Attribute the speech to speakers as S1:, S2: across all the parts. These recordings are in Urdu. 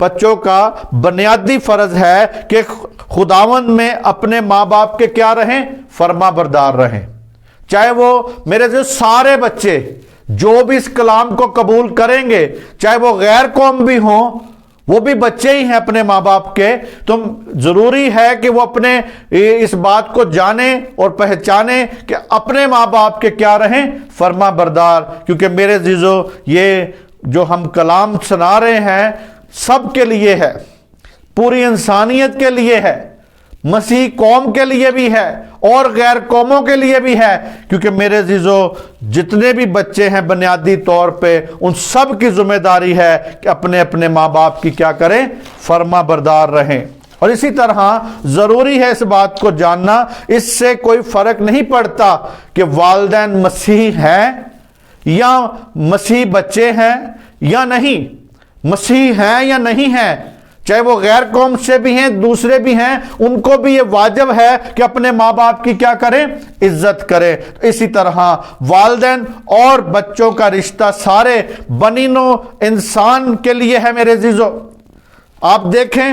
S1: بچوں کا بنیادی فرض ہے کہ خداوند میں اپنے ماں باپ کے کیا رہیں؟ فرما بردار رہیں. چاہے وہ میرے جو سارے بچے جو بھی اس کلام کو قبول کریں گے، چاہے وہ غیر قوم بھی ہوں، وہ بھی بچے ہی ہیں اپنے ماں باپ کے، تو ضروری ہے کہ وہ اپنے اس بات کو جانیں اور پہچانیں کہ اپنے ماں باپ کے کیا رہیں؟ فرما بردار. کیونکہ میرے عزیزو، یہ جو ہم کلام سنا رہے ہیں سب کے لیے ہے، پوری انسانیت کے لیے ہے، مسیح قوم کے لیے بھی ہے اور غیر قوموں کے لیے بھی ہے. کیونکہ میرے عزیزو، جتنے بھی بچے ہیں بنیادی طور پہ ان سب کی ذمہ داری ہے کہ اپنے اپنے ماں باپ کی کیا کریں؟ فرما بردار رہیں. اور اسی طرح ضروری ہے اس بات کو جاننا، اس سے کوئی فرق نہیں پڑتا کہ والدین مسیحی ہیں یا مسیحی بچے ہیں یا نہیں، مسیحی ہیں یا نہیں ہیں، چاہے وہ غیر قوم سے بھی ہیں، دوسرے بھی ہیں، ان کو بھی یہ واجب ہے کہ اپنے ماں باپ کی کیا کریں؟ عزت کریں. اسی طرح والدین اور بچوں کا رشتہ سارے بنی نوع انسان کے لیے ہے. میرے عزیزو، آپ دیکھیں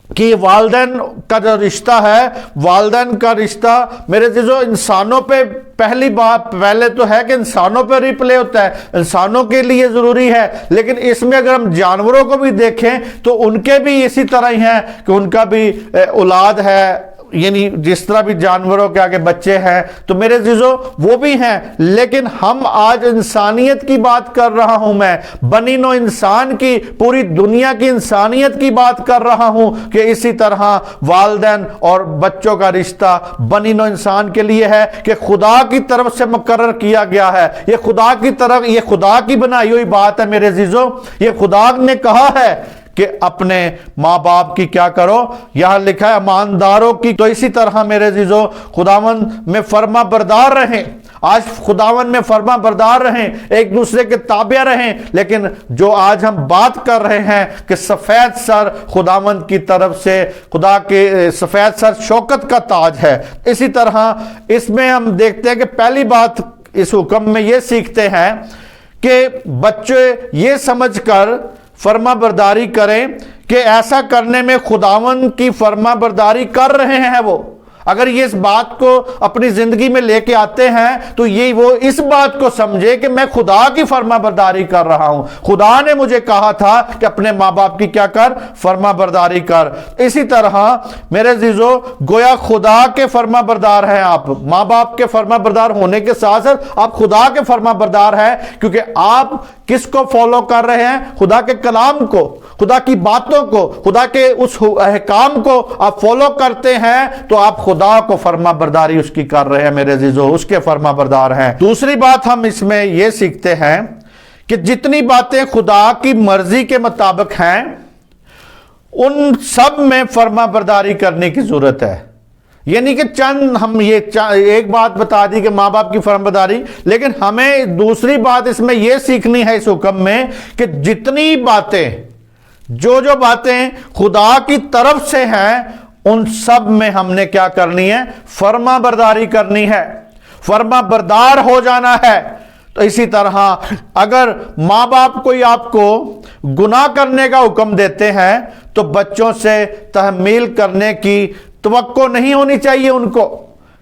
S1: کہ والدین کا جو رشتہ ہے، والدین کا رشتہ میرے عزیزو انسانوں پہ پہلے تو ہے کہ انسانوں پہ ریپلے ہوتا ہے، انسانوں کے لیے ضروری ہے، لیکن اس میں اگر ہم جانوروں کو بھی دیکھیں تو ان کے بھی اسی طرح ہی ہیں کہ ان کا بھی اولاد ہے، یعنی جس طرح بھی جانوروں کے آگے بچے ہیں، تو میرے عزیزو وہ بھی ہیں. لیکن ہم آج انسانیت کی بات کر رہا ہوں، میں بنی نوع انسان کی، پوری دنیا کی انسانیت کی بات کر رہا ہوں کہ اسی طرح والدین اور بچوں کا رشتہ بنی نوع انسان کے لیے ہے کہ خدا کی طرف سے مقرر کیا گیا ہے. یہ خدا کی طرف، یہ خدا کی بنائی ہوئی بات ہے میرے عزیزو. یہ خدا نے کہا ہے کہ اپنے ماں باپ کی کیا کرو، یہاں لکھا ہے ایمانداروں کی. تو اسی طرح میرے عزیزو خداوند میں فرما بردار رہیں. آج خداوند میں فرما بردار رہیں، ایک دوسرے کے تابع رہیں. لیکن جو آج ہم بات کر رہے ہیں کہ سفید سر خداوند کی طرف سے، خدا کے سفید سر شوکت کا تاج ہے. اسی طرح اس میں ہم دیکھتے ہیں کہ پہلی بات اس حکم میں یہ سیکھتے ہیں کہ بچے یہ سمجھ کر فرما برداری کریں کہ ایسا کرنے میں خداوند کی فرما برداری کر رہے ہیں. وہ اگر یہ اس بات کو اپنی زندگی میں لے کے آتے ہیں تو یہ وہ اس بات کو سمجھے کہ میں خدا کی فرما برداری کر رہا ہوں. خدا نے مجھے کہا تھا کہ اپنے ماں باپ کی کیا کر؟ فرما برداری کر. اسی طرح میرے عزیزو، گویا خدا کے فرما بردار ہیں آپ، ماں باپ کے فرما بردار ہونے کے ساتھ ساتھ آپ خدا کے فرما بردار ہیں. کیونکہ آپ کس کو فالو کر رہے ہیں؟ خدا کے کلام کو، خدا کی باتوں کو، خدا کے اس احکام کو آپ فالو کرتے ہیں تو آپ خدا کو فرما برداری اس کی کر رہے ہیں. میرے عزیزو، اس کے فرما بردار ہیں. دوسری بات ہم اس میں یہ سیکھتے ہیں کہ جتنی باتیں خدا کی مرضی کے مطابق ہیں ان سب میں فرما برداری کرنے کی ضرورت ہے. یعنی کہ چند ہم یہ ایک بات بتا دی کہ ماں باپ کی فرما برداری، لیکن ہمیں دوسری بات اس میں یہ سیکھنی ہے اس حکم میں کہ جتنی باتیں، جو باتیں خدا کی طرف سے ہیں ان سب میں ہم نے کیا کرنی ہے؟ فرما برداری کرنی ہے، فرما بردار ہو جانا ہے. تو اسی طرح اگر ماں باپ کوئی آپ کو گناہ کرنے کا حکم دیتے ہیں تو بچوں سے تحمیل کرنے کی توقع نہیں ہونی چاہیے ان کو،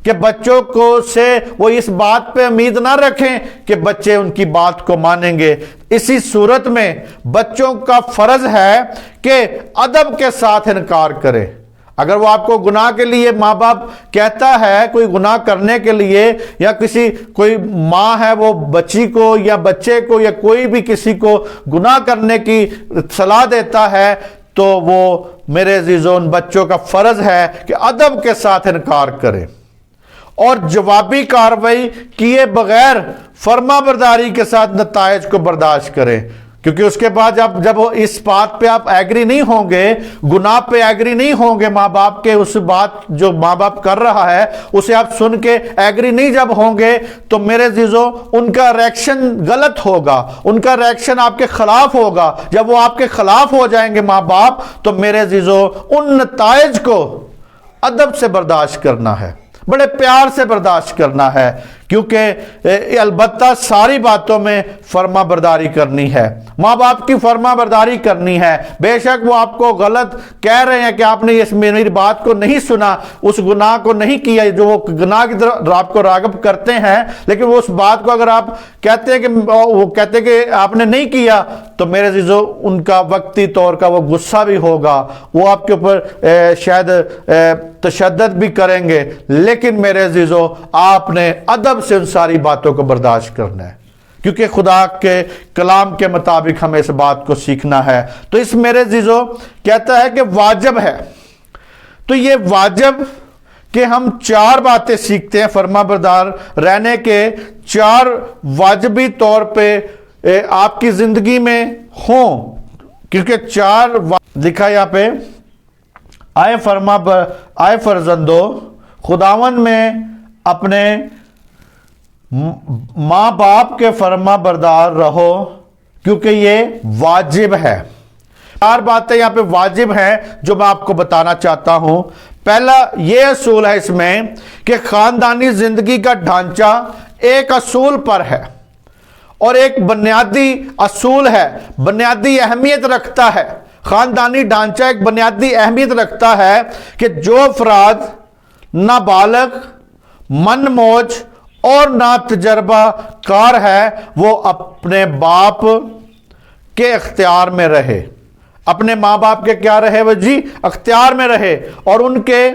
S1: کہ بچوں کو سے وہ اس بات پہ امید نہ رکھیں کہ بچے ان کی بات کو مانیں گے. اسی صورت میں بچوں کا فرض ہے کہ ادب کے ساتھ انکار کرے. اگر وہ آپ کو گناہ کے لیے ماں باپ کہتا ہے، کوئی گناہ کرنے کے لیے، یا کوئی ماں ہے وہ بچی کو یا بچے کو یا کوئی بھی کسی کو گناہ کرنے کی صلاح دیتا ہے، تو وہ میرے عزیزوں ان بچوں کا فرض ہے کہ ادب کے ساتھ انکار کرے اور جوابی کارروائی کیے بغیر فرما برداری کے ساتھ نتائج کو برداشت کرے. کیونکہ اس کے بعد جب اس بات پہ آپ ایگری نہیں ہوں گے، گناہ پہ ایگری نہیں ہوں گے، ماں باپ کے اس بات جو ماں باپ کر رہا ہے اسے آپ سن کے ایگری نہیں جب ہوں گے، تو میرے عزیزو ان کا ریاکشن غلط ہوگا، ان کا ریاکشن آپ کے خلاف ہوگا. جب وہ آپ کے خلاف ہو جائیں گے ماں باپ، تو میرے عزیزو ان نتائج کو ادب سے برداشت کرنا ہے، بڑے پیار سے برداشت کرنا ہے. کیونکہ البتہ ساری باتوں میں فرما برداری کرنی ہے، ماں باپ کی فرما برداری کرنی ہے۔ بے شک وہ آپ کو غلط کہہ رہے ہیں کہ آپ نے اس میری بات کو نہیں سنا، اس گناہ کو نہیں کیا جو وہ گناہ کی طرف آپ کو راغب کرتے ہیں، لیکن وہ اس بات کو اگر آپ کہتے ہیں کہ وہ کہتے ہیں کہ آپ نے نہیں کیا، تو میرے عزیزو ان کا وقتی طور کا وہ غصہ بھی ہوگا، وہ آپ کے اوپر شاید تشدد بھی کریں گے، لیکن میرے عزیزو آپ نے ادب سے ان ساری باتوں کو برداشت کرنا ہے، کیونکہ خدا کے کلام کے مطابق ہمیں اس بات کو سیکھنا ہے۔ تو اس میرے عزیزو کہتا ہے کہ واجب ہے، تو یہ واجب کہ ہم 4 باتیں سیکھتے ہیں فرما بردار رہنے کے، 4 واجبی طور پہ آپ کی زندگی میں ہوں، کیونکہ 4 لکھا یہاں پہ، آئے فرزندو خداوند میں اپنے ماں باپ کے فرما بردار رہو، کیونکہ یہ واجب ہے۔ 4 باتیں یہاں پہ واجب ہیں جو میں آپ کو بتانا چاہتا ہوں۔ پہلا یہ اصول ہے اس میں کہ خاندانی زندگی کا ڈھانچہ ایک اصول پر ہے اور ایک بنیادی اصول ہے، بنیادی اہمیت رکھتا ہے۔ خاندانی ڈھانچہ ایک بنیادی اہمیت رکھتا ہے کہ جو افراد نابالغ، من موج اور نا تجربہ کار ہے، وہ اپنے باپ کے اختیار میں رہے، اپنے ماں باپ کے کیا رہے، وہ جی اختیار میں رہے اور ان کے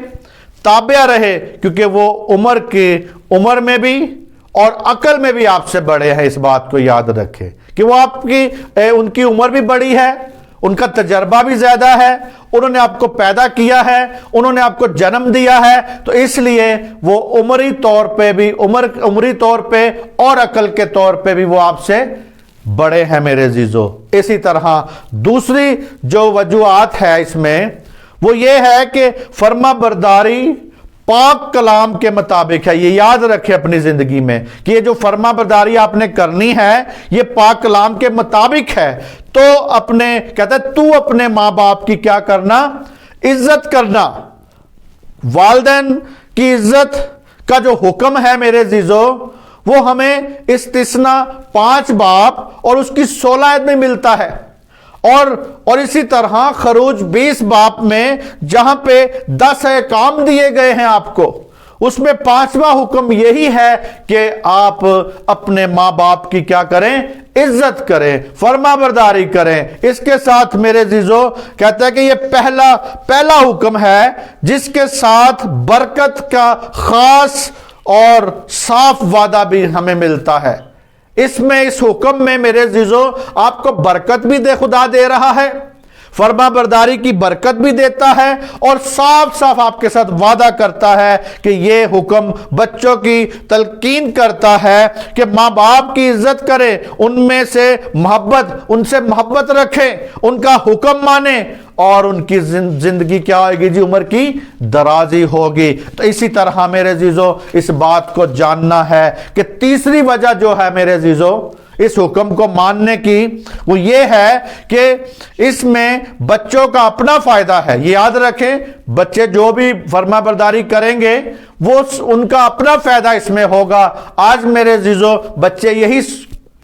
S1: تابع رہے، کیونکہ وہ عمر میں بھی اور عقل میں بھی آپ سے بڑے ہیں۔ اس بات کو یاد رکھیں کہ وہ ان کی عمر بھی بڑی ہے، ان کا تجربہ بھی زیادہ ہے، انہوں نے آپ کو پیدا کیا ہے، انہوں نے آپ کو جنم دیا ہے، تو اس لیے وہ عمری طور پہ اور عقل کے طور پہ بھی وہ آپ سے بڑے ہیں میرے عزیزو۔ اسی طرح دوسری جو وجوہات ہے اس میں وہ یہ ہے کہ فرما برداری پاک کلام کے مطابق ہے۔ یہ یاد رکھے اپنی زندگی میں کہ یہ جو فرما برداری آپ نے کرنی ہے یہ پاک کلام کے مطابق ہے۔ تو کہتا ہے تو اپنے ماں باپ کی کیا کرنا، عزت کرنا۔ والدین کی عزت کا جو حکم ہے میرے عزیزو وہ ہمیں استثناء 5 باب اور اس کی 16 آیت میں ملتا ہے، اور اسی طرح خروج 20 باب میں جہاں پہ 10 احکام دیے گئے ہیں آپ کو، اس میں 5واں حکم یہی ہے کہ آپ اپنے ماں باپ کی کیا کریں، عزت کریں، فرما برداری کریں۔ اس کے ساتھ میرے عزیزو کہتا ہے کہ یہ پہلا حکم ہے جس کے ساتھ برکت کا خاص اور صاف وعدہ بھی ہمیں ملتا ہے۔ اس حکم میں میرے عزیزو آپ کو برکت بھی خدا دے رہا ہے، فرما برداری کی برکت بھی دیتا ہے، اور صاف صاف آپ کے ساتھ وعدہ کرتا ہے کہ یہ حکم بچوں کی تلقین کرتا ہے کہ ماں باپ کی عزت کرے، ان سے محبت رکھیں، ان کا حکم مانیں، اور ان کی زندگی کیا ہوگی جی، عمر کی درازی ہوگی۔ تو اسی طرح میرے عزیزو اس بات کو جاننا ہے کہ تیسری وجہ جو ہے میرے عزیزو اس حکم کو ماننے کی وہ یہ ہے کہ اس میں بچوں کا اپنا فائدہ ہے۔ یہ یاد رکھیں بچے جو بھی فرما برداری کریں گے وہ ان کا اپنا فائدہ اس میں ہوگا۔ آج میرے عزیزو بچے یہی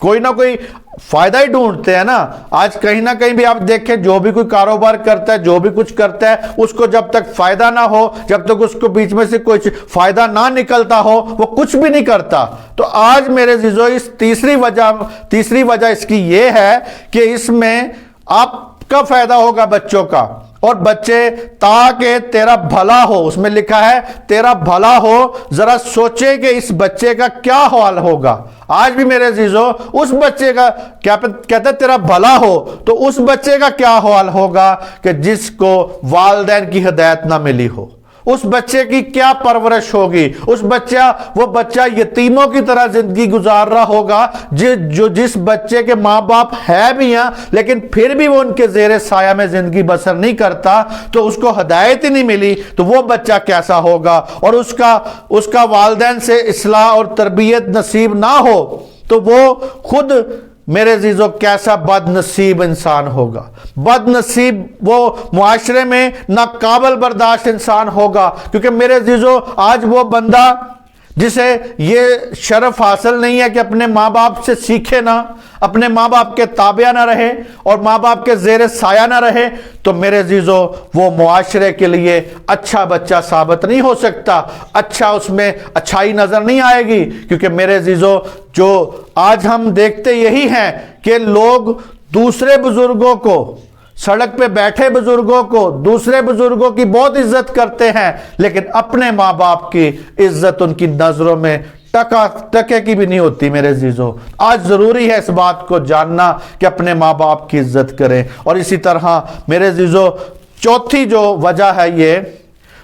S1: کوئی نہ کوئی فائدہ ہی ڈھونڈتے ہیں نا۔ آج کہیں نہ کہیں بھی آپ دیکھیں جو بھی کوئی کاروبار کرتا ہے، جو بھی کچھ کرتا ہے، اس کو جب تک فائدہ نہ ہو، جب تک اس کو بیچ میں سے کچھ فائدہ نہ نکلتا ہو، وہ کچھ بھی نہیں کرتا۔ تو آج میرے عزیزو اس تیسری وجہ اس کی یہ ہے کہ اس میں آپ کا فائدہ ہوگا بچوں کا، اور بچے تاکہ تیرا بھلا ہو، اس میں لکھا ہے تیرا بھلا ہو۔ ذرا سوچے کہ اس بچے کا کیا حال ہوگا۔ آج بھی میرے عزیزو اس بچے کا کہتا ہے تیرا بھلا ہو، تو اس بچے کا کیا حال ہوگا کہ جس کو والدین کی ہدایت نہ ملی ہو، اس بچے کی کیا پرورش ہوگی، وہ بچہ یتیموں کی طرح زندگی گزار رہا ہوگا، جس بچے کے ماں باپ ہے بھی ہیں لیکن پھر بھی وہ ان کے زیر سایہ میں زندگی بسر نہیں کرتا، تو اس کو ہدایت ہی نہیں ملی، تو وہ بچہ کیسا ہوگا، اور اس کا والدین سے اصلاح اور تربیت نصیب نہ ہو تو وہ خود میرے عزیزو کیسا بد نصیب انسان ہوگا۔ بد نصیب وہ معاشرے میں ناقابل برداشت انسان ہوگا، کیونکہ میرے عزیزو آج وہ بندہ جسے یہ شرف حاصل نہیں ہے کہ اپنے ماں باپ سے سیکھے نہ، اپنے ماں باپ کے تابع نہ رہے اور ماں باپ کے زیر سایہ نہ رہے، تو میرے عزیزو وہ معاشرے کے لیے اچھا بچہ ثابت نہیں ہو سکتا، اچھا اس میں اچھائی نظر نہیں آئے گی۔ کیونکہ میرے عزیزو جو آج ہم دیکھتے یہی ہیں کہ لوگ دوسرے بزرگوں کو، سڑک پہ بیٹھے بزرگوں کو، دوسرے بزرگوں کی بہت عزت کرتے ہیں، لیکن اپنے ماں باپ کی عزت ان کی نظروں میں ٹکے کی بھی نہیں ہوتی۔ میرے عزیزو آج ضروری ہے اس بات کو جاننا کہ اپنے ماں باپ کی عزت کریں۔ اور اسی طرح میرے عزیزو چوتھی جو وجہ ہے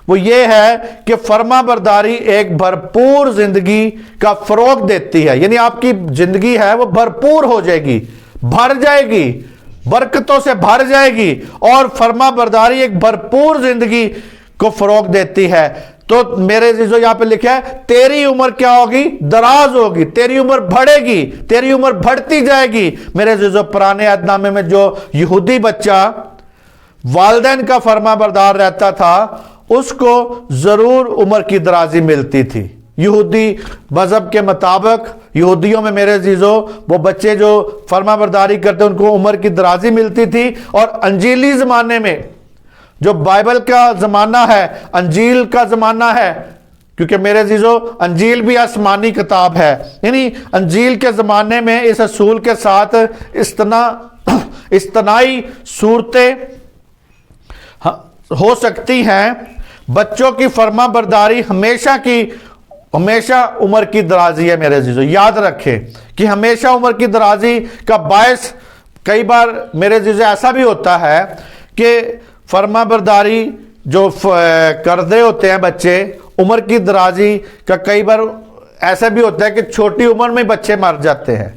S1: وہ یہ ہے کہ فرما برداری ایک بھرپور زندگی کا فروغ دیتی ہے، یعنی آپ کی زندگی ہے وہ بھرپور ہو جائے گی، بھر جائے گی، برکتوں سے بھر جائے گی، اور فرما برداری ایک بھرپور زندگی کو فروغ دیتی ہے۔ تو میرے عزیزو یہاں پہ لکھا ہے تیری عمر کیا ہوگی؟ دراز ہوگی، تیری عمر بڑھے گی، تیری عمر بڑھتی جائے گی۔ میرے عزیزو پرانے عہد نامے میں جو یہودی بچہ والدین کا فرما بردار رہتا تھا اس کو ضرور عمر کی درازی ملتی تھی۔ یہودی مذہب کے مطابق یہودیوں میں میرے عزیزو وہ بچے جو فرما برداری کرتے ان کو عمر کی درازی ملتی تھی۔ اور انجیلی زمانے میں جو بائبل کا زمانہ ہے، انجیل کا زمانہ ہے، کیونکہ میرے عزیزو انجیل بھی آسمانی کتاب ہے، یعنی انجیل کے زمانے میں اس اصول کے ساتھ اجتماعی صورتیں ہو سکتی ہیں۔ بچوں کی فرما برداری ہمیشہ عمر کی درازی ہے۔ میرے عزیزو یاد رکھیں کہ ہمیشہ عمر کی درازی کا باعث کئی بار میرے عزیزو ایسا بھی ہوتا ہے کہ فرما برداری جو کردے ہوتے ہیں بچے، عمر کی درازی کا کئی بار ایسا بھی ہوتا ہے کہ چھوٹی عمر میں بچے مر جاتے ہیں،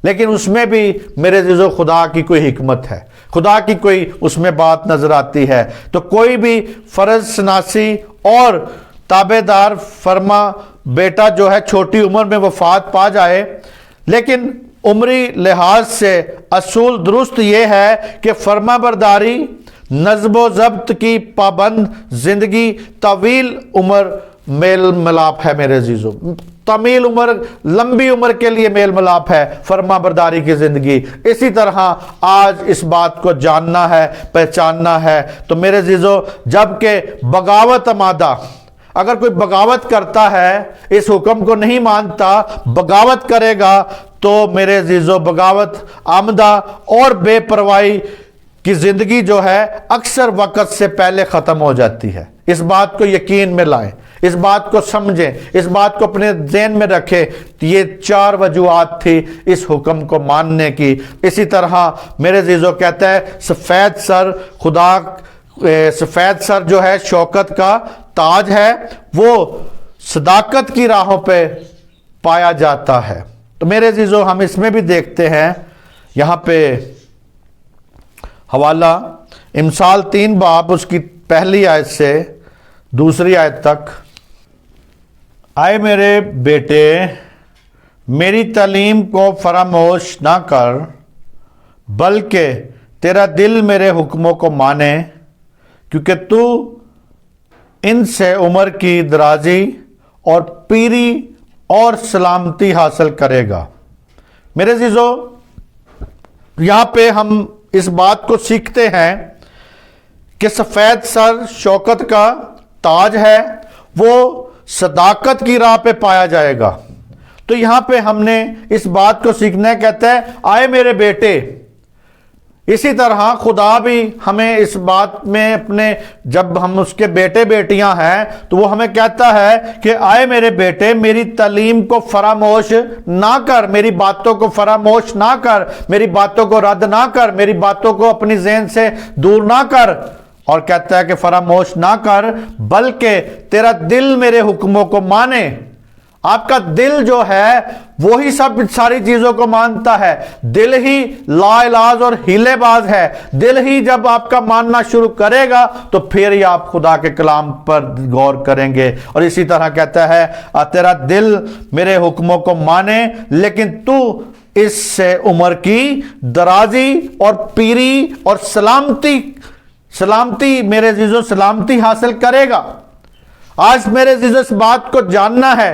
S1: لیکن اس میں بھی میرے عزیزو خدا کی کوئی حکمت ہے، خدا کی کوئی اس میں بات نظر آتی ہے۔ تو کوئی بھی فرض شناسی اور تابع دار فرما بیٹا جو ہے چھوٹی عمر میں وفات پا جائے، لیکن عمری لحاظ سے اصول درست یہ ہے کہ فرما برداری، نظم و ضبط کی پابند زندگی طویل عمر میل ملاپ ہے۔ میرے عزیزو طویل عمر، لمبی عمر کے لیے میل ملاپ ہے فرما برداری کی زندگی۔ اسی طرح آج اس بات کو جاننا ہے، پہچاننا ہے۔ تو میرے عزیزو جبکہ بغاوت آمادہ، اگر کوئی بغاوت کرتا ہے، اس حکم کو نہیں مانتا، بغاوت کرے گا، تو میرے عزیزو بغاوت آمدہ اور بے پرواہی کی زندگی جو ہے اکثر وقت سے پہلے ختم ہو جاتی ہے۔ اس بات کو یقین میں لائیں، اس بات کو سمجھیں، اس بات کو اپنے ذہن میں رکھیں۔ یہ 4 وجوہات تھی اس حکم کو ماننے کی۔ اسی طرح میرے عزیزو کہتا ہے سفید سر جو ہے شوکت کا تاج ہے، وہ صداقت کی راہوں پہ پایا جاتا ہے۔ تو میرے عزیزو ہم اس میں بھی دیکھتے ہیں، یہاں پہ حوالہ امثال 3 باب اس کی پہلی آیت سے دوسری آیت تک۔ آئے میرے بیٹے، میری تعلیم کو فراموش نہ کر، بلکہ تیرا دل میرے حکموں کو مانے، کیونکہ تو ان سے عمر کی درازی اور پیری اور سلامتی حاصل کرے گا۔ میرے عزیزو یہاں پہ ہم اس بات کو سیکھتے ہیں کہ سفید سر شوکت کا تاج ہے، وہ صداقت کی راہ پہ پایا جائے گا۔ تو یہاں پہ ہم نے اس بات کو سیکھنا ہے، کہتا ہے آئے میرے بیٹے۔ اسی طرح خدا بھی ہمیں اس بات میں اپنے، جب ہم اس کے بیٹے بیٹیاں ہیں تو وہ ہمیں کہتا ہے کہ آئے میرے بیٹے، میری تعلیم کو فراموش نہ کر، میری باتوں کو فراموش نہ کر، میری باتوں کو رد نہ کر، میری باتوں کو اپنی ذہن سے دور نہ کر۔ اور کہتا ہے کہ فراموش نہ کر، بلکہ تیرا دل میرے حکموں کو مانے۔ آپ کا دل جو ہے وہی ساری چیزوں کو مانتا ہے۔ دل ہی لا علاج اور ہیلے باز ہے۔ دل ہی جب آپ کا ماننا شروع کرے گا تو پھر ہی آپ خدا کے کلام پر غور کریں گے۔ اور اسی طرح کہتا ہے تیرا دل میرے حکموں کو مانے، لیکن تو اس سے عمر کی درازی اور پیری اور سلامتی میرے عزیزو سلامتی حاصل کرے گا۔ آج میرے عزیزو اس بات کو جاننا ہے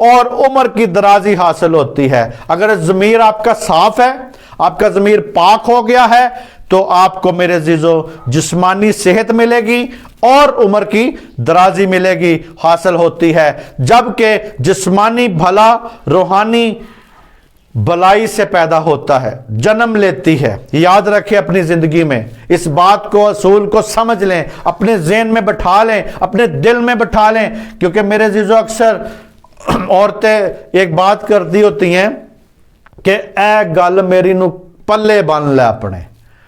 S1: اور عمر کی درازی حاصل ہوتی ہے۔ اگر ضمیر آپ کا صاف ہے، آپ کا ضمیر پاک ہو گیا ہے، تو آپ کو میرے عزیزو جسمانی صحت ملے گی اور عمر کی درازی ملے گی، حاصل ہوتی ہے، جبکہ جسمانی بھلا روحانی بلائی سے پیدا ہوتا ہے، جنم لیتی ہے۔ یاد رکھیں اپنی زندگی میں اس بات کو، اصول کو سمجھ لیں، اپنے ذہن میں بٹھا لیں، اپنے دل میں بٹھا لیں، کیونکہ میرے عزیزو اکثر عورتیں ایک بات کرتی ہوتی ہیں کہ اے گل میری نو پلے باندھ لے اپنے۔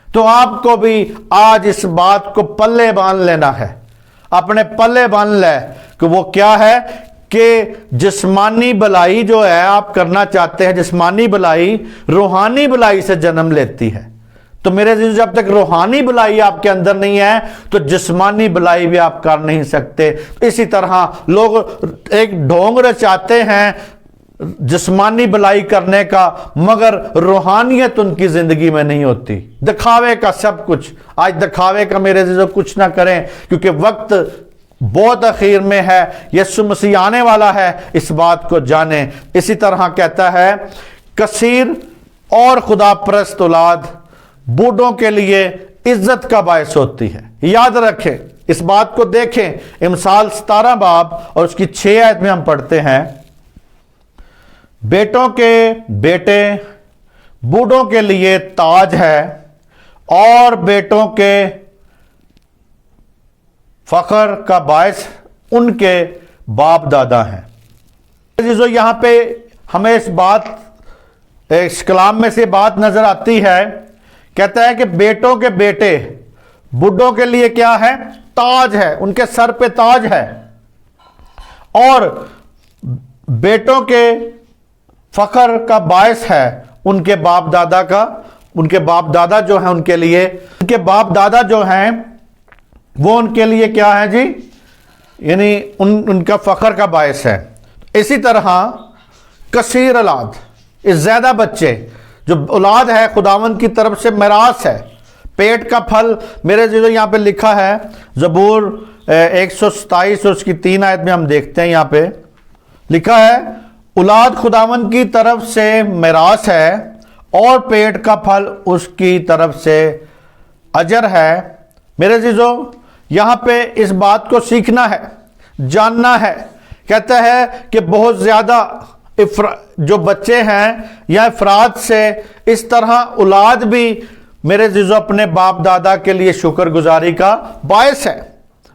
S1: تو آپ کو بھی آج اس بات کو پلے باندھ لینا ہے، اپنے پلے باندھ لے کہ وہ کیا ہے کہ جسمانی بلائی جو ہے آپ کرنا چاہتے ہیں، جسمانی بلائی روحانی بلائی سے جنم لیتی ہے۔ تو میرے عزیز جب تک روحانی بلائی آپ کے اندر نہیں ہے تو جسمانی بلائی بھی آپ کر نہیں سکتے۔ اسی طرح لوگ ایک ڈھونگ رچاتے ہیں جسمانی بلائی کرنے کا، مگر روحانیت ان کی زندگی میں نہیں ہوتی، دکھاوے کا سب کچھ۔ آج دکھاوے کا میرے عزیزو کچھ نہ کریں، کیونکہ وقت بہت اخیر میں ہے، یسوع مسیح آنے والا ہے، اس بات کو جانیں۔ اسی طرح کہتا ہے کثیر اور خدا پرست اولاد بوڑھوں کے لیے عزت کا باعث ہوتی ہے۔ یاد رکھیں اس بات کو، دیکھیں امثال 17 باب اور اس کی 6 آیت میں ہم پڑھتے ہیں، بیٹوں کے بیٹے بوڑھوں کے لیے تاج ہے اور بیٹوں کے فخر کا باعث ان کے باپ دادا ہیں۔ عزیزو یہاں پہ ہمیں اس کلام میں سے بات نظر آتی ہے، کہتا ہے کہ بیٹوں کے بیٹے بوڑھوں کے لیے کیا ہے؟ تاج ہے، ان کے سر پہ تاج ہے، اور بیٹوں کے فخر کا باعث ہے ان کے باپ دادا کا، ان کے باپ دادا جو ہیں ان کے لیے، ان کے باپ دادا جو ہیں وہ ان کے لیے کیا ہے جی؟ یعنی ان کا فخر کا باعث ہے۔ اسی طرح کثیر اولاد، اس زیادہ بچے، جو اولاد ہے خداوند کی طرف سے میراث ہے، پیٹ کا پھل۔ میرے عزیزو یہاں پہ لکھا ہے زبور 127 اور اس کی 3 آیت میں ہم دیکھتے ہیں، یہاں پہ لکھا ہے اولاد خداوند کی طرف سے میراث ہے اور پیٹ کا پھل اس کی طرف سے اجر ہے۔ میرے عزیزو یہاں پہ اس بات کو سیکھنا ہے، جاننا ہے۔ کہتا ہے کہ بہت زیادہ جو بچے ہیں یا افراد سے اس طرح اولاد بھی میرے عزیزو اپنے باپ دادا کے لیے شکر گزاری کا باعث ہے،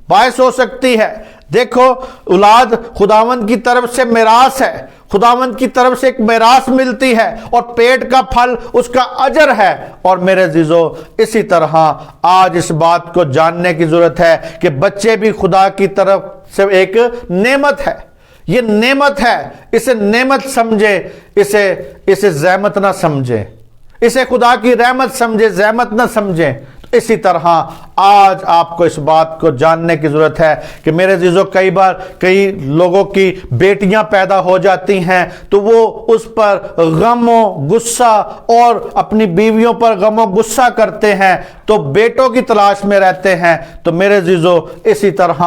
S1: باعث ہو سکتی ہے۔ دیکھو اولاد خداوند کی طرف سے میراث ہے، خداوند کی طرف سے ایک میراث ملتی ہے، اور پیٹ کا پھل اس کا اجر ہے۔ اور میرے عزیزو اسی طرح آج اس بات کو جاننے کی ضرورت ہے کہ بچے بھی خدا کی طرف سے ایک نعمت ہے، یہ نعمت ہے، اسے نعمت سمجھے، اسے زحمت نہ سمجھے، اسے خدا کی رحمت سمجھے، زحمت نہ سمجھے۔ اسی طرح آج آپ کو اس بات کو جاننے کی ضرورت ہے کہ میرے عزیزو کئی بار کئی لوگوں کی بیٹیاں پیدا ہو جاتی ہیں تو وہ اس پر غم و غصہ اور اپنی بیویوں پر غم و غصہ کرتے ہیں، تو بیٹوں کی تلاش میں رہتے ہیں۔ تو میرے عزیزو اسی طرح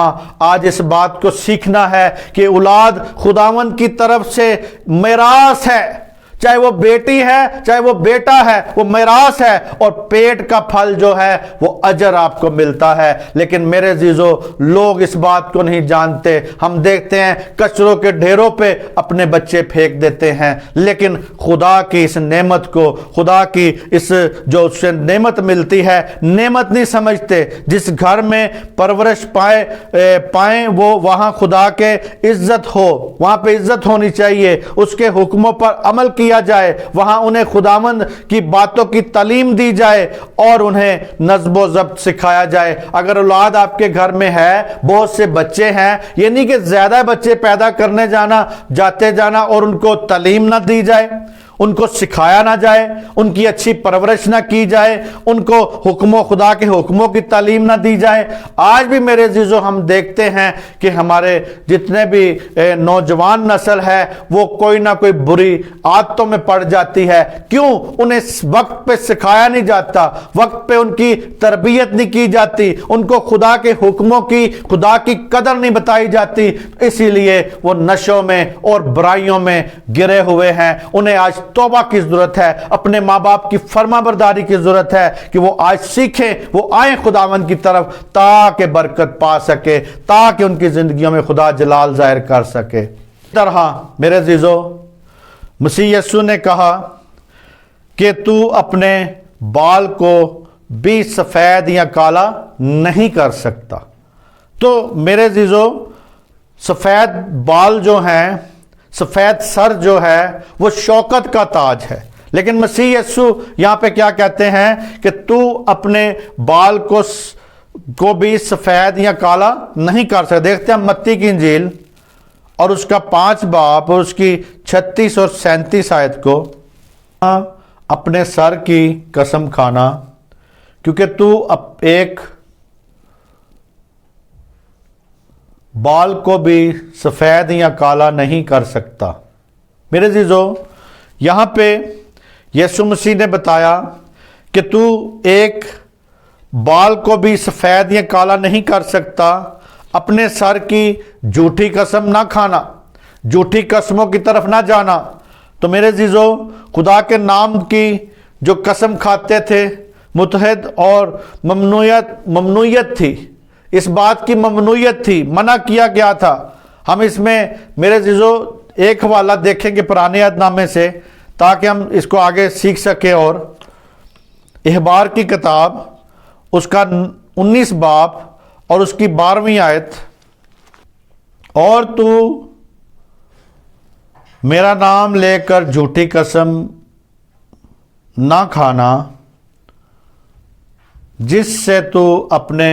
S1: آج اس بات کو سیکھنا ہے کہ اولاد خداوند کی طرف سے میراث ہے، چاہے وہ بیٹی ہے چاہے وہ بیٹا ہے، وہ میراث ہے، اور پیٹ کا پھل جو ہے وہ اجر آپ کو ملتا ہے۔ لیکن میرے عزیزو لوگ اس بات کو نہیں جانتے، ہم دیکھتے ہیں کچروں کے ڈھیروں پہ اپنے بچے پھینک دیتے ہیں، لیکن خدا کی اس نعمت کو، خدا کی اس جو اس سے نعمت ملتی ہے، نعمت نہیں سمجھتے۔ جس گھر میں پرورش پائیں وہ وہاں خدا کے عزت ہو، وہاں پہ عزت ہونی چاہیے، اس کے حکموں پر عمل کیا جائے، وہاں انہیں خداوند کی باتوں کی تعلیم دی جائے اور انہیں نظم و ضبط سکھایا جائے۔ اگر اولاد آپ کے گھر میں ہے، بہت سے بچے ہیں، یہ نہیں کہ زیادہ بچے پیدا کرنے جانا اور ان کو تعلیم نہ دی جائے، ان کو سکھایا نہ جائے، ان کی اچھی پرورش نہ کی جائے، ان کو خدا کے حکموں کی تعلیم نہ دی جائے۔ آج بھی میرے عزیزو ہم دیکھتے ہیں کہ ہمارے جتنے بھی نوجوان نسل ہے وہ کوئی نہ کوئی بری عادتوں میں پڑ جاتی ہے۔ کیوں؟ انہیں وقت پہ سکھایا نہیں جاتا، وقت پہ ان کی تربیت نہیں کی جاتی، ان کو خدا کے حکموں کی، خدا کی قدر نہیں بتائی جاتی، اسی لیے وہ نشوں میں اور برائیوں میں گرے ہوئے ہیں۔ انہیں آج توبہ کی ضرورت ہے، اپنے ماں باپ کی فرما برداری کی ضرورت ہے کہ وہ آج سیکھیں، وہ آئیں خداوند کی طرف تاکہ برکت پا سکے، تاکہ ان کی زندگیوں میں خدا جلال ظاہر کر سکے۔ اس طرح میرے عزیزو مسیح یسوع نے کہا کہ تو اپنے بال کو بھی سفید یا کالا نہیں کر سکتا۔ تو میرے عزیزو سفید بال جو ہیں، سفید سر جو ہے وہ شوکت کا تاج ہے، لیکن مسیح یسوع یہاں پہ کیا کہتے ہیں کہ تو اپنے بال کو بھی سفید یا کالا نہیں کر سکتا۔ دیکھتے ہیں متی کی انجیل اور اس کا 5 باب اور اس کی 36 اور 37 آیت کو، اپنے سر کی قسم کھانا کیونکہ تو ایک بال کو بھی سفید یا کالا نہیں کر سکتا۔ میرے عزیزو یہاں پہ یسوع مسیح نے بتایا کہ تو ایک بال کو بھی سفید یا کالا نہیں کر سکتا، اپنے سر کی جھوٹی قسم نہ کھانا، جھوٹی قسموں کی طرف نہ جانا۔ تو میرے عزیزو خدا کے نام کی جو قسم کھاتے تھے متحد اور ممنوعیت تھی، اس بات کی ممنوعیت تھی، منع کیا گیا تھا۔ ہم اس میں میرے عزیزو ایک حوالہ دیکھیں گے پرانے عہد نامے سے تاکہ ہم اس کو آگے سیکھ سکیں۔ اور احبار کی کتاب اس کا 19 باب اور اس کی 12ویں آیت، اور تو میرا نام لے کر جھوٹی قسم نہ کھانا جس سے تو اپنے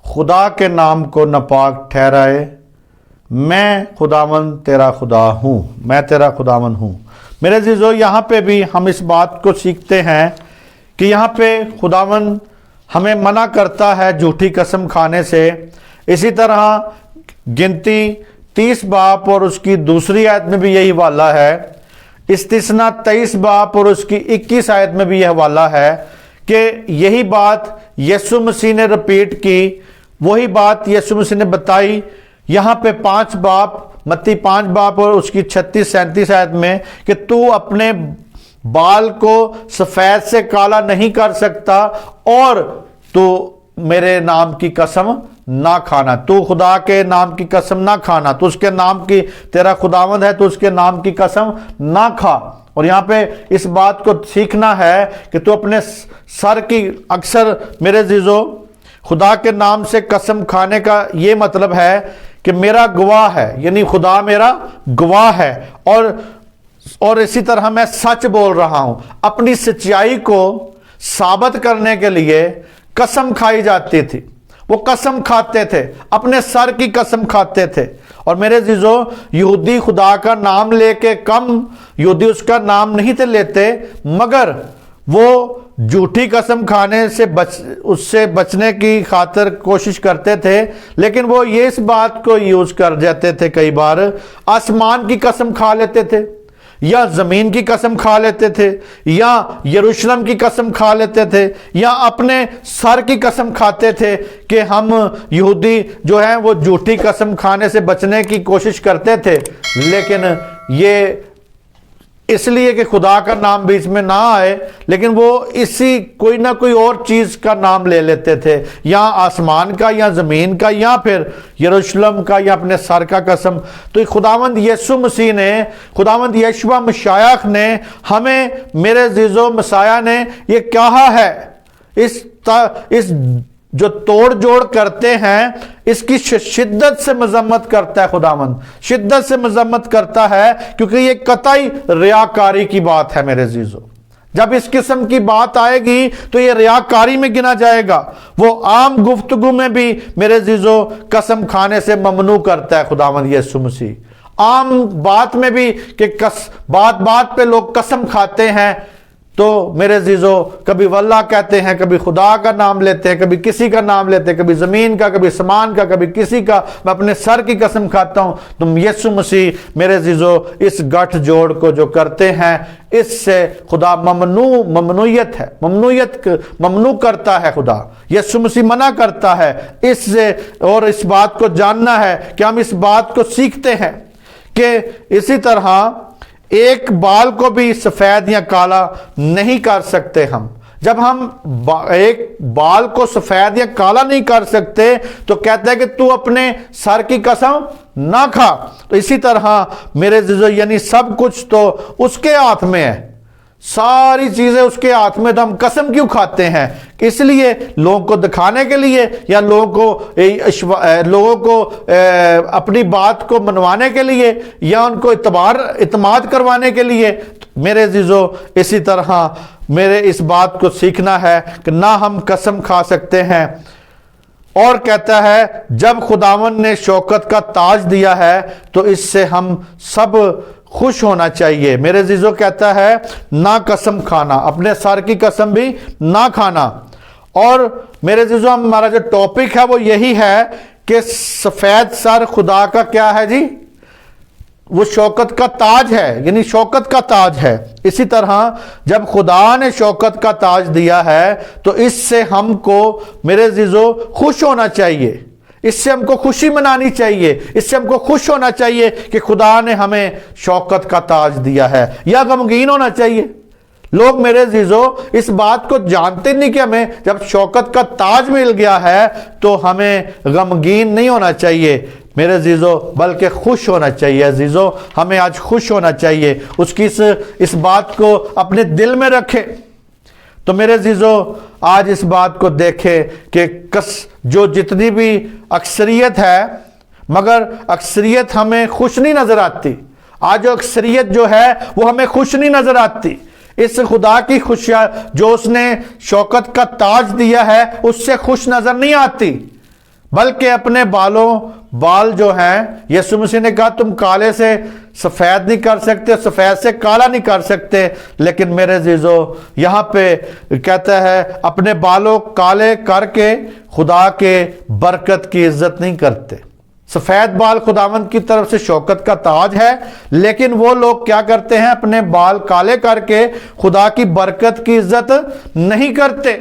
S1: خدا کے نام کو ناپاک ٹھہرائے، میں خداوند تیرا خدا ہوں، میں تیرا خداوند ہوں۔ میرے عزیزو یہاں پہ بھی ہم اس بات کو سیکھتے ہیں کہ یہاں پہ خداوند ہمیں منع کرتا ہے جھوٹی قسم کھانے سے۔ اسی طرح گنتی 30 باب اور اس کی 2 آیت میں بھی یہی حوالہ ہے، استثنا 23 باب اور اس کی 21 آیت میں بھی یہ حوالہ ہے کہ یہی بات یسوع مسیح نے رپیٹ کی، وہی بات یسوع مسیح نے بتائی یہاں پہ 5 باب، متی 5 باب اور اس کی 36-37 آیت میں کہ تو اپنے بال کو سفید سے کالا نہیں کر سکتا اور تو میرے نام کی قسم نہ کھانا، تو خدا کے نام کی قسم نہ کھانا، تو اس کے نام کی، تیرا خداوند ہے تو اس کے نام کی قسم نہ کھا۔ اور یہاں پہ اس بات کو سیکھنا ہے کہ تو اپنے سر کی، اکثر میرے عزیزو خدا کے نام سے قسم کھانے کا یہ مطلب ہے کہ میرا گواہ ہے، یعنی خدا میرا گواہ ہے، اور اسی طرح میں سچ بول رہا ہوں۔ اپنی سچائی کو ثابت کرنے کے لیے قسم کھائی جاتی تھی، وہ قسم کھاتے تھے، اپنے سر کی قسم کھاتے تھے۔ اور میرے عزیزو یہودی خدا کا نام لے کے یہودی اس کا نام نہیں تھے لیتے، مگر وہ جھوٹی قسم کھانے سے اس سے بچنے کی خاطر کوشش کرتے تھے، لیکن وہ یہ اس بات کو یوز کر جاتے تھے، کئی بار آسمان کی قسم کھا لیتے تھے، یا زمین کی قسم کھا لیتے تھے، یا یروشلم کی قسم کھا لیتے تھے، یا اپنے سر کی قسم کھاتے تھے کہ ہم یہودی جو ہیں وہ جھوٹی قسم کھانے سے بچنے کی کوشش کرتے تھے، لیکن یہ اس لیے کہ خدا کا نام بیچ میں نہ آئے، لیکن وہ اسی کوئی نہ کوئی اور چیز کا نام لے لیتے تھے، یا آسمان کا یا زمین کا یا پھر یروشلم کا یا اپنے سر کا قسم۔ تو خداوند یسوع مسیح نے، خداوند یشوع مشیخ نے ہمیں، میرے عزیزو مسیح نے یہ کہا ہے، اس جو توڑ جوڑ کرتے ہیں اس کی شدت سے مذمت کرتا ہے، خداوند شدت سے مذمت کرتا ہے، کیونکہ یہ قطعی ریاکاری کی بات ہے میرے عزیزو۔ جب اس قسم کی بات آئے گی تو یہ ریاکاری میں گنا جائے گا۔ وہ عام گفتگو میں بھی میرے عزیزو قسم کھانے سے ممنوع کرتا ہے خداوند یسوع مسیح، عام بات میں بھی کہ بات بات پہ لوگ قسم کھاتے ہیں، تو میرے عزیزو کبھی واللہ کہتے ہیں، کبھی خدا کا نام لیتے ہیں، کبھی کسی کا نام لیتے ہیں، کبھی زمین کا، کبھی سمان کا، کبھی کسی کا، میں اپنے سر کی قسم کھاتا ہوں۔ تم یسوع مسیح میرے عزیزو اس گٹھ جوڑ کو جو کرتے ہیں، اس سے خدا ممنوعیت ہے، ممنوع کرتا ہے، خدا یسوع مسیح منع کرتا ہے اس سے۔ اور اس بات کو جاننا ہے کہ ہم اس بات کو سیکھتے ہیں کہ اسی طرح ایک بال کو بھی سفید یا کالا نہیں کر سکتے ہم۔ جب ہم ایک بال کو سفید یا کالا نہیں کر سکتے تو کہتے ہیں کہ تو اپنے سر کی قسم نہ کھا۔ تو اسی طرح میرے عزیزو یعنی سب کچھ تو اس کے ہاتھ میں ہے، ساری چیزیں اس کے ہاتھ میں، تو ہم قسم کیوں کھاتے ہیں؟ اس لیے لوگوں کو دکھانے کے لیے، یا لوگوں کو اپنی بات کو منوانے کے لیے، یا ان کو اعتماد کروانے کے لیے۔ میرے عزیزو اسی طرح میرے اس بات کو سیکھنا ہے کہ نہ ہم قسم کھا سکتے ہیں۔ اور کہتا ہے جب خداوند نے شوکت کا تاج دیا ہے تو اس سے ہم سب خوش ہونا چاہیے۔ میرے عزیزو کہتا ہے نہ قسم کھانا، اپنے سر کی قسم بھی نہ کھانا۔ اور میرے عزیزو ہمارا جو ٹاپک ہے وہ یہی ہے کہ سفید سر خدا کا کیا ہے جی؟ وہ شوکت کا تاج ہے، یعنی شوکت کا تاج ہے۔ اسی طرح جب خدا نے شوکت کا تاج دیا ہے تو اس سے ہم کو میرے عزیزو خوش ہونا چاہیے، اس سے ہم کو خوشی منانی چاہیے، اس سے ہم کو خوش ہونا چاہیے کہ خدا نے ہمیں شوکت کا تاج دیا ہے، یا غمگین ہونا چاہیے؟ لوگ میرے عزیزو اس بات کو جانتے نہیں کہ ہمیں جب شوکت کا تاج مل گیا ہے تو ہمیں غمگین نہیں ہونا چاہیے میرے عزیزو، بلکہ خوش ہونا چاہیے۔ عزیزو ہمیں آج خوش ہونا چاہیے، اس کی اس بات کو اپنے دل میں رکھے۔ تو میرے عزیزو آج اس بات کو دیکھیں کہ جو جتنی بھی اکثریت ہے، مگر اکثریت ہمیں خوش نہیں نظر آتی۔ آج جو اکثریت جو ہے وہ ہمیں خوش نہیں نظر آتی۔ اس خدا کی خوشیاں جو اس نے شوکت کا تاج دیا ہے اس سے خوش نظر نہیں آتی، بلکہ اپنے بال جو ہیں، یسوع مسیح نے کہا تم کالے سے سفید نہیں کر سکتے، سفید سے کالا نہیں کر سکتے، لیکن میرے عزیزو یہاں پہ کہتا ہے اپنے بالوں کالے کر کے خدا کے برکت کی عزت نہیں کرتے۔ سفید بال خداوند کی طرف سے شوکت کا تاج ہے، لیکن وہ لوگ کیا کرتے ہیں؟ اپنے بال کالے کر کے خدا کی برکت کی عزت نہیں کرتے۔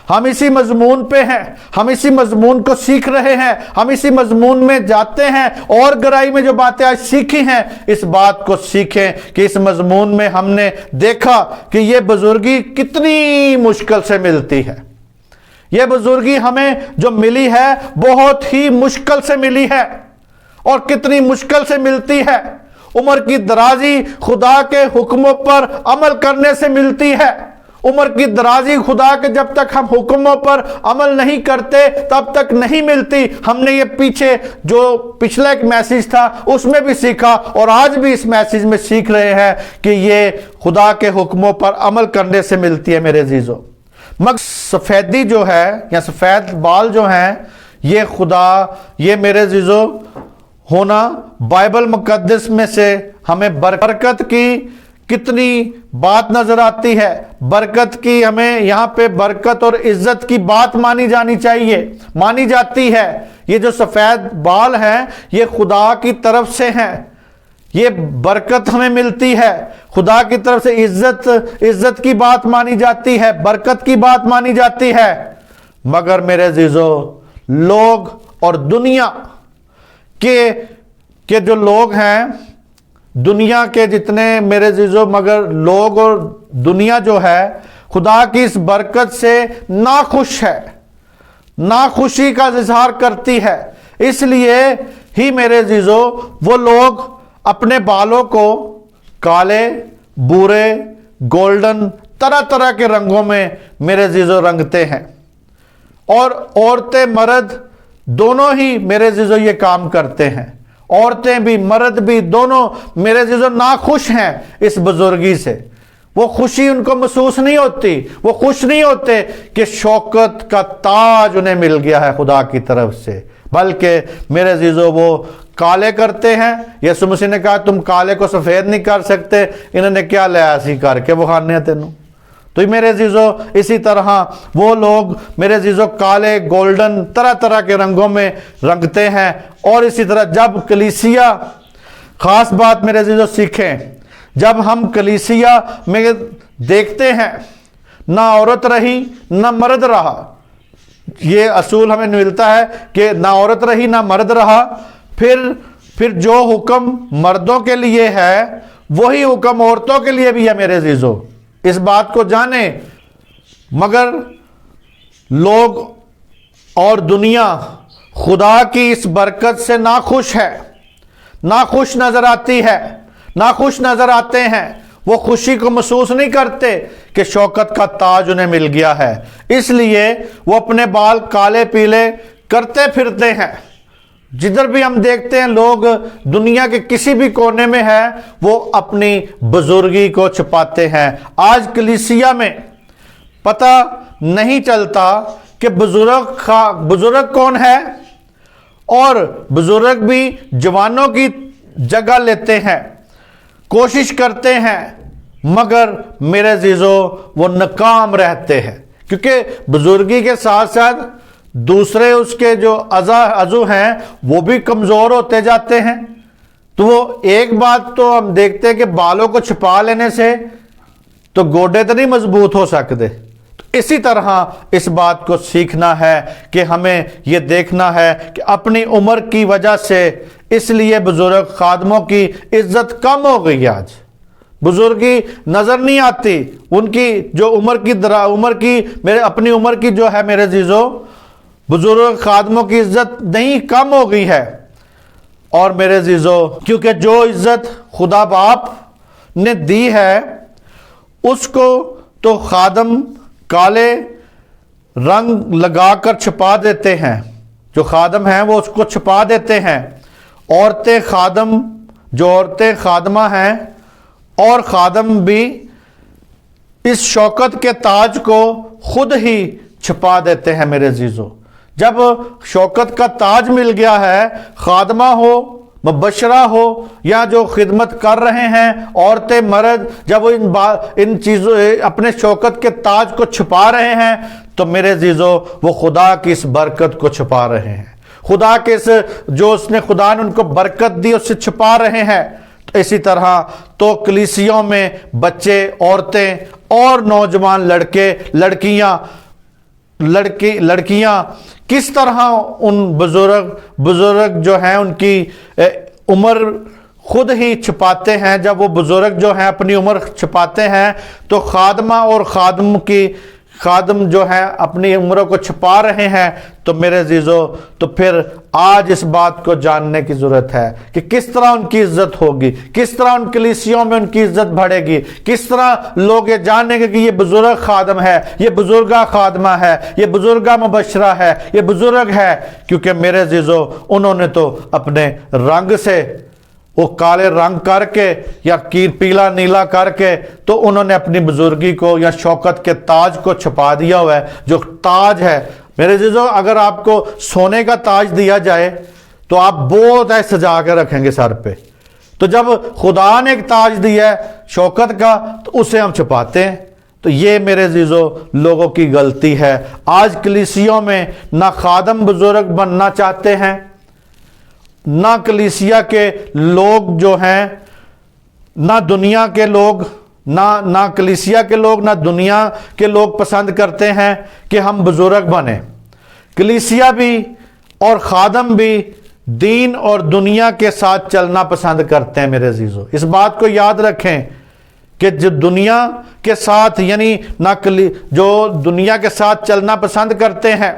S1: ہم اسی مضمون پہ ہیں، ہم اسی مضمون کو سیکھ رہے ہیں، ہم اسی مضمون میں جاتے ہیں، اور گہرائی میں جو باتیں آج سیکھی ہیں اس بات کو سیکھیں کہ اس مضمون میں ہم نے دیکھا کہ یہ بزرگی کتنی مشکل سے ملتی ہے۔ یہ بزرگی ہمیں جو ملی ہے بہت ہی مشکل سے ملی ہے، اور کتنی مشکل سے ملتی ہے۔ عمر کی درازی خدا کے حکموں پر عمل کرنے سے ملتی ہے۔ عمر کی درازی خدا کے جب تک ہم حکموں پر عمل نہیں کرتے تب تک نہیں ملتی۔ ہم نے یہ پیچھے جو پچھلا ایک میسیج تھا اس میں بھی سیکھا، اور آج بھی اس میسیج میں سیکھ رہے ہیں کہ یہ خدا کے حکموں پر عمل کرنے سے ملتی ہے میرے عزیزو۔ مگر سفیدی جو ہے یا سفید بال جو ہیں یہ میرے عزیزو ہونا بائبل مقدس میں سے ہمیں برکت کی کتنی بات نظر آتی ہے۔ برکت کی ہمیں یہاں پہ برکت اور عزت کی بات مانی جانی چاہیے، مانی جاتی ہے۔ یہ جو سفید بال ہیں یہ خدا کی طرف سے ہیں، یہ برکت ہمیں ملتی ہے، خدا کی طرف سے عزت کی بات مانی جاتی ہے، برکت کی بات مانی جاتی ہے۔ مگر میرے عزیزو لوگ اور دنیا کے جو لوگ ہیں، دنیا کے جتنے میرے عزیزو، مگر لوگ اور دنیا جو ہے خدا کی اس برکت سے ناخوش ہے، ناخوشی کا اظہار کرتی ہے۔ اس لیے ہی میرے عزیزو وہ لوگ اپنے بالوں کو کالے، بورے، گولڈن، طرح طرح کے رنگوں میں میرے عزیزو رنگتے ہیں، اور عورتیں مرد دونوں ہی میرے عزیزو یہ کام کرتے ہیں۔ عورتیں بھی مرد بھی دونوں میرے عزیزو ناخوش ہیں اس بزرگی سے۔ وہ خوشی ان کو محسوس نہیں ہوتی، وہ خوش نہیں ہوتے کہ شوکت کا تاج انہیں مل گیا ہے خدا کی طرف سے، بلکہ میرے عزیزو وہ کالے کرتے ہیں۔ یسوع مسیح نے کہا تم کالے کو سفید نہیں کر سکتے، انہوں نے کیا لیا ایسی کر کے وہ کھانے تینوں۔ تو میرے عزیزو اسی طرح وہ لوگ میرے عزیزو کالے، گولڈن، طرح طرح کے رنگوں میں رنگتے ہیں۔ اور اسی طرح جب کلیسیا، خاص بات میرے عزیزو سیکھیں، جب ہم کلیسیا میں دیکھتے ہیں نہ عورت رہی نہ مرد رہا، یہ اصول ہمیں ملتا ہے کہ نہ عورت رہی نہ مرد رہا، پھر جو حکم مردوں کے لیے ہے وہی حکم عورتوں کے لیے بھی ہے میرے عزیزو، اس بات کو جانیں۔ مگر لوگ اور دنیا خدا کی اس برکت سے ناخوش ہے، ناخوش نظر آتی ہے، ناخوش نظر آتے ہیں، وہ خوشی کو محسوس نہیں کرتے کہ شوکت کا تاج انہیں مل گیا ہے، اس لیے وہ اپنے بال کالے پیلے کرتے پھرتے ہیں۔ جدھر بھی ہم دیکھتے ہیں لوگ دنیا کے کسی بھی کونے میں ہے وہ اپنی بزرگی کو چھپاتے ہیں۔ آج کلیسیا میں پتہ نہیں چلتا کہ بزرگ کون ہے، اور بزرگ بھی جوانوں کی جگہ لیتے ہیں، کوشش کرتے ہیں، مگر میرے عزیزو وہ ناکام رہتے ہیں، کیونکہ بزرگی کے ساتھ ساتھ دوسرے اس کے جو عضو ہیں وہ بھی کمزور ہوتے جاتے ہیں۔ تو وہ ایک بات تو ہم دیکھتے ہیں کہ بالوں کو چھپا لینے سے تو گوڈے تو نہیں مضبوط ہو سکتے، تو اسی طرح اس بات کو سیکھنا ہے کہ ہمیں یہ دیکھنا ہے کہ اپنی عمر کی وجہ سے اس لیے بزرگ خادموں کی عزت کم ہو گئی، آج بزرگی نظر نہیں آتی، ان کی جو اپنی عمر کی جو ہے میرے عزیزو بزرگ خادموں کی عزت نہیں کم ہو گئی ہے۔ اور میرے عزیزو کیونکہ جو عزت خدا باپ نے دی ہے اس کو تو خادم کالے رنگ لگا کر چھپا دیتے ہیں، جو خادم ہیں وہ اس کو چھپا دیتے ہیں۔ عورتیں خادمہ ہیں اور خادم بھی اس شوکت کے تاج کو خود ہی چھپا دیتے ہیں میرے عزیزو۔ جب شوکت کا تاج مل گیا ہے، خادمہ ہو، مبشرہ ہو، یا جو خدمت کر رہے ہیں عورتیں مرد، جب وہ ان چیزوں اپنے شوکت کے تاج کو چھپا رہے ہیں تو میرے عزیزو وہ خدا کی اس برکت کو چھپا رہے ہیں، خدا کے خدا نے ان کو برکت دی اس سے چھپا رہے ہیں۔ تو اسی طرح تو کلیسیوں میں بچے، عورتیں اور نوجوان لڑکیاں کس طرح ان بزرگ جو ہیں ان کی عمر خود ہی چھپاتے ہیں۔ جب وہ بزرگ جو ہیں اپنی عمر چھپاتے ہیں تو خادمہ اور خادم جو ہیں اپنی عمروں کو چھپا رہے ہیں۔ تو میرے عزیزو تو پھر آج اس بات کو جاننے کی ضرورت ہے کہ کس طرح ان کی عزت ہوگی، کس طرح ان کلیسیوں میں ان کی عزت بڑھے گی، کس طرح لوگ یہ جانیں گے کہ یہ بزرگ خادم ہے، یہ بزرگہ خادمہ ہے، یہ بزرگہ مبشرہ ہے، یہ بزرگ ہے، کیونکہ میرے عزیزو انہوں نے تو اپنے رنگ سے وہ کالے رنگ کر کے یا پیلا نیلا کر کے تو انہوں نے اپنی بزرگی کو یا شوکت کے تاج کو چھپا دیا ہوا ہے۔ جو تاج ہے میرے عزیزو، اگر آپ کو سونے کا تاج دیا جائے تو آپ بہت سجا کے رکھیں گے سر پہ، تو جب خدا نے ایک تاج دیا ہے شوکت کا تو اسے ہم چھپاتے ہیں۔ تو یہ میرے عزیزو لوگوں کی غلطی ہے۔ آج کلیسیوں میں نہ خادم بزرگ بننا چاہتے ہیں، نہ کلیسیا کے لوگ جو ہیں، نہ دنیا کے لوگ، نہ کلیسیا کے لوگ، نہ دنیا کے لوگ پسند کرتے ہیں کہ ہم بزرگ بنیں۔ کلیسیا بھی اور خادم بھی دین اور دنیا کے ساتھ چلنا پسند کرتے ہیں میرے عزیزو۔ اس بات کو یاد رکھیں کہ جو دنیا کے ساتھ یعنی جو دنیا کے ساتھ چلنا پسند کرتے ہیں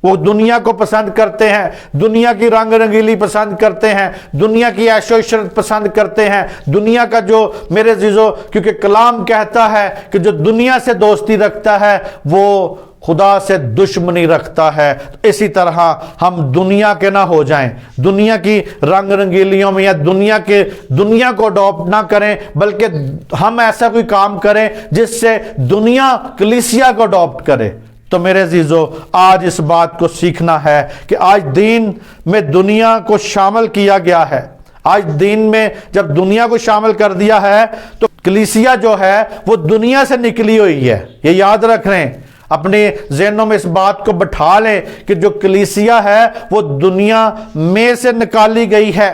S1: وہ دنیا کو پسند کرتے ہیں، دنیا کی رنگ رنگیلی پسند کرتے ہیں، دنیا کی عیش و عشرت پسند کرتے ہیں، دنیا کا جو میرے عزیزو کیونکہ کلام کہتا ہے کہ جو دنیا سے دوستی رکھتا ہے وہ خدا سے دشمنی رکھتا ہے۔ اسی طرح ہم دنیا کے نہ ہو جائیں، دنیا کی رنگ رنگیلیوں میں یا دنیا کو اڈاپٹ نہ کریں، بلکہ ہم ایسا کوئی کام کریں جس سے دنیا کلیسیا کو اڈاپٹ کرے۔ تو میرے عزیزو آج اس بات کو سیکھنا ہے کہ آج دین میں دنیا کو شامل کیا گیا ہے. آج دین میں جب دنیا کو شامل کر دیا ہے تو کلیسیا جو ہے وہ دنیا سے نکلی ہوئی ہے. یہ یاد رکھ رہے ہیں, اپنے ذہنوں میں اس بات کو بٹھا لیں کہ جو کلیسیا ہے وہ دنیا میں سے نکالی گئی ہے.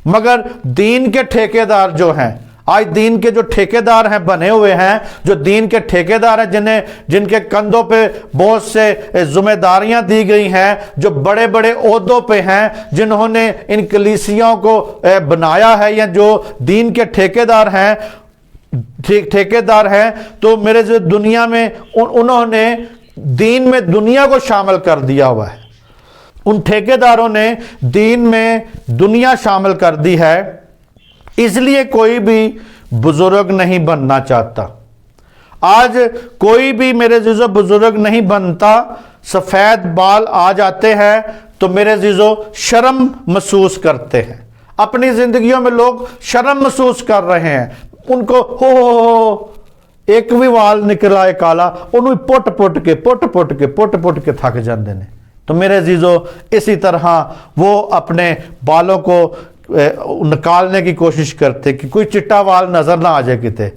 S1: مگر دین کے ٹھیکیدار جو ہیں, آج دین کے جو ٹھیکیدار ہیں بنے ہوئے ہیں, جو دین کے ٹھیکیدار ہیں جن کے کندھوں پہ بہت سے ذمہ داریاں دی گئی ہیں, جو بڑے بڑے عہدوں پہ ہیں, جنہوں نے ان کلیسیوں کو بنایا ہے, یا جو دین کے ٹھیکیدار ہیں, تو میرے جو دنیا میں انہوں نے دین میں دنیا کو شامل کر دیا ہوا ہے. ان ٹھیکیداروں نے دین میں دنیا شامل کر دی ہے. اس لیے کوئی بھی بزرگ نہیں بننا چاہتا. آج کوئی بھی میرے عزیزو بزرگ نہیں بنتا. سفید بال آ جاتے ہیں تو میرے عزیزو شرم محسوس کرتے ہیں. اپنی زندگیوں میں لوگ شرم محسوس کر رہے ہیں. ان کو ہو ایک بھی وال نکل آئے کالا, انہوں پٹ کے تھک جاندے نے. تو میرے عزیزو اسی طرح وہ اپنے بالوں کو نکالنے کی کوشش کرتے کہ کوئی چٹا وال نظر نہ آ جائے کتے,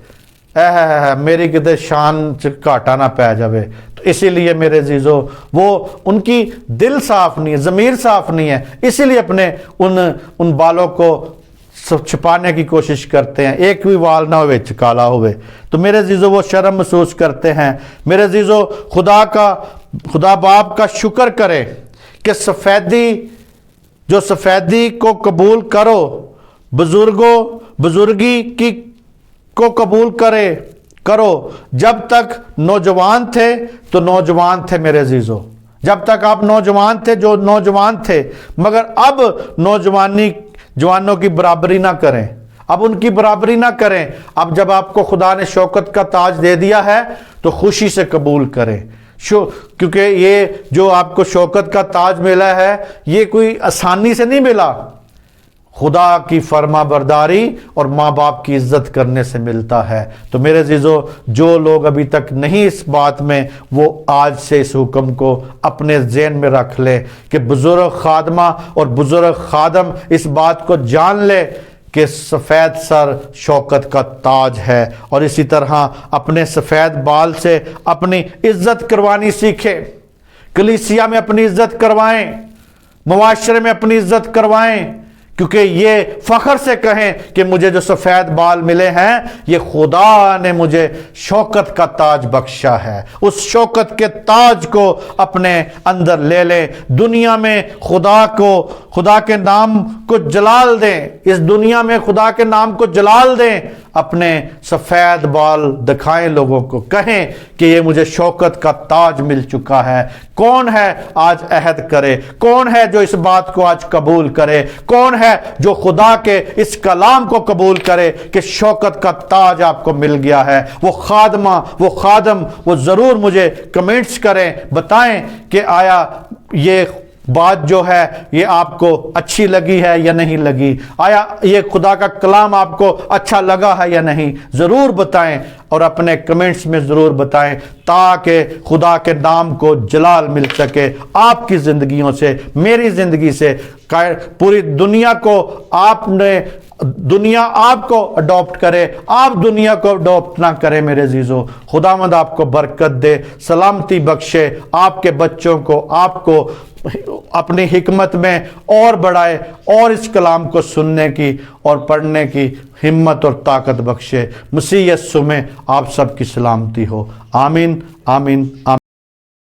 S1: میری کتے شان گھاٹا نہ پہ جاوے. تو اسی لیے میرے عزیزو وہ ان کی دل صاف نہیں ہے, ضمیر صاف نہیں ہے, اسی لیے اپنے ان بالوں کو چھپانے کی کوشش کرتے ہیں, ایک بھی وال نہ ہوئے کالا ہوئے. تو میرے عزیزو وہ شرم محسوس کرتے ہیں. میرے عزیزو خدا باپ کا شکر کرے کہ سفیدی کو قبول کرو, بزرگی کو قبول کرو. جب تک نوجوان تھے تو نوجوان تھے میرے عزیزو, جب تک آپ نوجوان تھے جو نوجوان تھے, مگر اب جوانوں کی برابری نہ کریں, اب ان کی برابری نہ کریں. اب جب آپ کو خدا نے شوکت کا تاج دے دیا ہے تو خوشی سے قبول کریں, کیونکہ یہ جو آپ کو شوکت کا تاج ملا ہے یہ کوئی آسانی سے نہیں ملا. خدا کی فرما برداری اور ماں باپ کی عزت کرنے سے ملتا ہے. تو میرے عزیزو جو لوگ ابھی تک نہیں اس بات میں, وہ آج سے اس حکم کو اپنے ذہن میں رکھ لیں کہ بزرگ خادمہ اور بزرگ خادم اس بات کو جان لے کہ سفید سر شوکت کا تاج ہے. اور اسی طرح اپنے سفید بال سے اپنی عزت کروانی سیکھیں, کلیسیا میں اپنی عزت کروائیں, معاشرے میں اپنی عزت کروائیں, کیونکہ یہ فخر سے کہیں کہ مجھے جو سفید بال ملے ہیں یہ خدا نے مجھے شوکت کا تاج بخشا ہے. اس شوکت کے تاج کو اپنے اندر لے لیں. دنیا میں خدا کے نام کو جلال دیں, اس دنیا میں خدا کے نام کو جلال دیں. اپنے سفید بال دکھائیں, لوگوں کو کہیں کہ یہ مجھے شوکت کا تاج مل چکا ہے. کون ہے آج عہد کرے, کون ہے جو اس بات کو آج قبول کرے, کون ہے جو خدا کے اس کلام کو قبول کرے کہ شوکت کا تاج آپ کو مل گیا ہے. وہ خادم وہ ضرور مجھے کمنٹس کریں, بتائیں کہ آیا یہ بات جو ہے یہ آپ کو اچھی لگی ہے یا نہیں لگی, آیا یہ خدا کا کلام آپ کو اچھا لگا ہے یا نہیں. ضرور بتائیں اور اپنے کمنٹس میں ضرور بتائیں تاکہ خدا کے نام کو جلال مل سکے آپ کی زندگیوں سے, میری زندگی سے. پوری دنیا آپ کو اڈاپٹ کرے, آپ دنیا کو اڈاپٹ نہ کرے. میرے عزیزو خداوند آپ کو برکت دے, سلامتی بخشے, آپ کے بچوں کو آپ کو اپنی حکمت میں اور بڑھائے, اور اس کلام کو سننے کی اور پڑھنے کی ہمت اور طاقت بخشے. مسیح یسوع میں آپ سب کی سلامتی ہو. آمین آمین آمین.